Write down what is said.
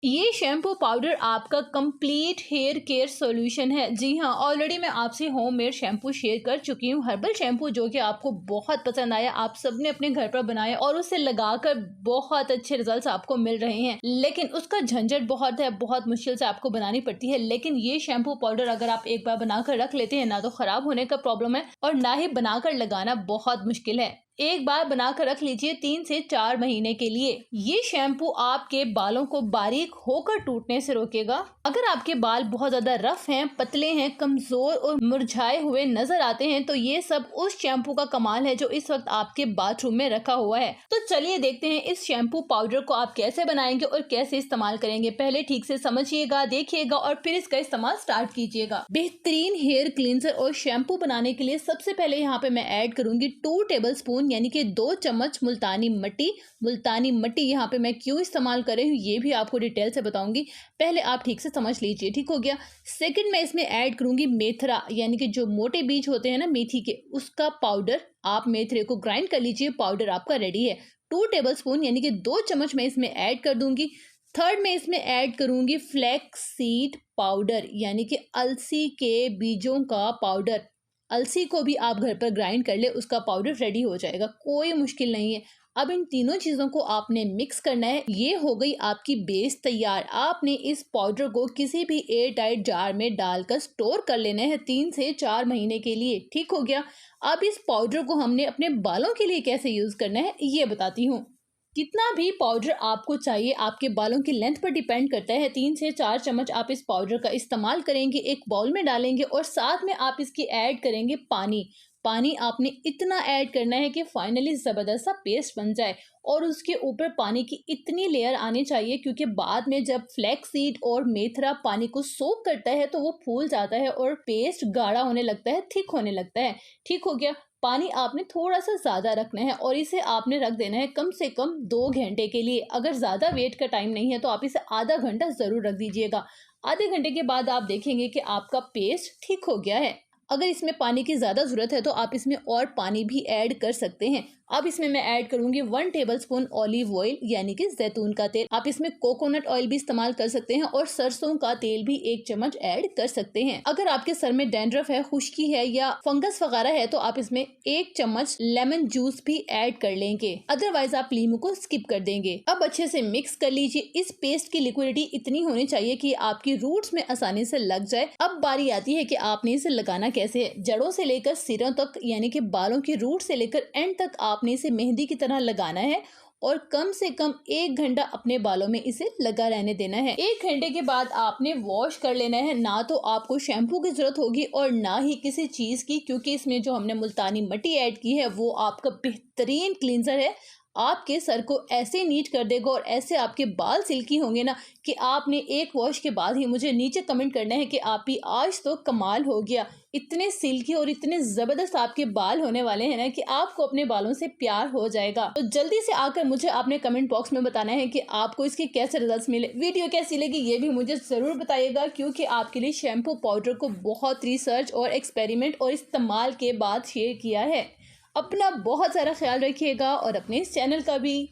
ये shampoo powder आपका complete hair care solution है। जी हाँ, ऑलरेडी मैं आपसे होममेड शैम्पू शेयर कर चुकी हूँ। हर्बल शैम्पू जो कि आपको बहुत पसंद आया, आप सबने अपने घर पर बनाया और उसे लगाकर बहुत अच्छे रिजल्ट्स आपको मिल रहे हैं। लेकिन उसका झंझट बहुत है, बहुत मुश्किल से आपको बनानी पड़ती है। लेकिन ये शैम्पू पाउडर अगर आप एक बार बनाकर रख लेते हैं ना, तो खराब होने का प्रॉब्लम है और ना ही बनाकर लगाना बहुत मुश्किल है। एक बार बनाकर रख लीजिए 3 से 4 महीने के लिए। ये शैम्पू आपके बालों को बारीक होकर टूटने से रोकेगा। अगर आपके बाल बहुत ज्यादा रफ हैं, पतले हैं, कमजोर और मुरझाए हुए नजर आते हैं, तो ये सब उस शैम्पू का कमाल है जो इस वक्त आपके बाथरूम में रखा हुआ है। तो चलिए देखते हैं इस शैम्पू पाउडर को आप कैसे बनाएंगे और कैसे इस्तेमाल करेंगे। पहले ठीक से समझिएगा, देखिएगा और फिर इसका इस्तेमाल स्टार्ट कीजिएगा। बेहतरीन हेयर क्लींजर और शैम्पू बनाने के लिए सबसे पहले यहाँ पे मैं ऐड करूंगी 2 टेबल स्पून यानी कि 2 चम्मच मुल्तानी मट्टी। मुल्तानी मट्टी यहाँ पे मैं क्यों इस्तेमाल कर रही हूँ ये भी आपको डिटेल से बताऊंगी, पहले आप ठीक से समझ लीजिए। ठीक हो गया। सेकंड मैं इसमें ऐड करूंगी मेथरा यानी कि जो मोटे बीज होते हैं ना मेथी के, उसका पाउडर। आप मेथरे को ग्राइंड कर लीजिए, पाउडर आपका रेडी है। 2 टेबल स्पून यानी कि 2 चम्मच मैं इसमें ऐड कर दूंगी। थर्ड में इसमें ऐड करूंगी फ्लैक्स सीड पाउडर यानी कि अलसी के बीजों का पाउडर। अलसी को भी आप घर पर ग्राइंड कर ले, उसका पाउडर रेडी हो जाएगा, कोई मुश्किल नहीं है। अब इन तीनों चीज़ों को आपने मिक्स करना है। ये हो गई आपकी बेस तैयार। आपने इस पाउडर को किसी भी एयर टाइट जार में डालकर स्टोर कर लेना है 3 से 4 महीने के लिए। ठीक हो गया। अब इस पाउडर को हमने अपने बालों के लिए कैसे यूज़ करना है ये बताती हूँ। कितना भी पाउडर आपको चाहिए आपके बालों की लेंथ पर डिपेंड करता है। 3 से 4 चम्मच आप इस पाउडर का इस्तेमाल करेंगे, एक बाउल में डालेंगे और साथ में आप इसकी ऐड करेंगे पानी। पानी आपने इतना ऐड करना है कि फाइनली ज़बरदस्त सा पेस्ट बन जाए और उसके ऊपर पानी की इतनी लेयर आनी चाहिए, क्योंकि बाद में जब फ्लैक्स सीड और मेथरा पानी को सोक करता है तो वो फूल जाता है और पेस्ट गाढ़ा होने लगता है, थिक होने लगता है। ठीक हो गया। पानी आपने थोड़ा सा ज़्यादा रखना है और इसे आपने रख देना है कम से कम 2 घंटे के लिए। अगर ज़्यादा वेट का टाइम नहीं है तो आप इसे आधा घंटा ज़रूर रख दीजिएगा। आधे घंटे के बाद आप देखेंगे कि आपका पेस्ट ठीक हो गया है। अगर इसमें पानी की ज़्यादा ज़रूरत है तो आप इसमें और पानी भी ऐड कर सकते हैं। अब इसमें मैं ऐड करूंगी 1 टेबल स्पून ऑलिव ऑयल यानी कि जैतून का तेल। आप इसमें कोकोनट ऑयल भी इस्तेमाल कर सकते हैं और सरसों का तेल भी 1 चम्मच ऐड कर सकते हैं। अगर आपके सर में डैंड्रफ है, खुश्की है या फंगस वगैरह है तो आप इसमें 1 चम्मच लेमन जूस भी ऐड कर लेंगे, अदरवाइज आप लीमू को स्किप कर देंगे। अब अच्छे से मिक्स कर लीजिए। इस पेस्ट की लिक्विडिटी इतनी होनी चाहिए कि आपकी रूट्स में आसानी से लग जाए। अब बारी आती है कि आपने इसे लगाना कैसे है। जड़ों से लेकर सिरों तक यानी कि बालों की रूट से लेकर एंड तक आपने इसे मेहंदी की तरह लगाना है और कम से कम 1 घंटा अपने बालों में इसे लगा रहने देना है। 1 घंटे के बाद आपने वॉश कर लेना है। ना तो आपको शैम्पू की जरूरत होगी और ना ही किसी चीज की, क्योंकि इसमें जो हमने मुल्तानी मट्टी ऐड की है वो आपका बेहतरीन क्लींजर है। आपके सर को ऐसे नीट कर देगा और ऐसे आपके बाल सिल्की होंगे ना कि आपने एक वॉश के बाद ही मुझे नीचे कमेंट करना है कि आप ही आज तो कमाल हो गया। इतने सिल्की और इतने ज़बरदस्त आपके बाल होने वाले हैं ना कि आपको अपने बालों से प्यार हो जाएगा। तो जल्दी से आकर मुझे आपने कमेंट बॉक्स में बताना है कि आपको इसके कैसे रिजल्ट्स मिले। वीडियो कैसी लगी ये भी मुझे ज़रूर बताइएगा, क्योंकि आपके लिए शैम्पू पाउडर को बहुत रिसर्च और एक्सपेरिमेंट और इस्तेमाल के बाद शेयर किया है। अपना बहुत सारा ख्याल रखिएगा और अपने इस चैनल का भी।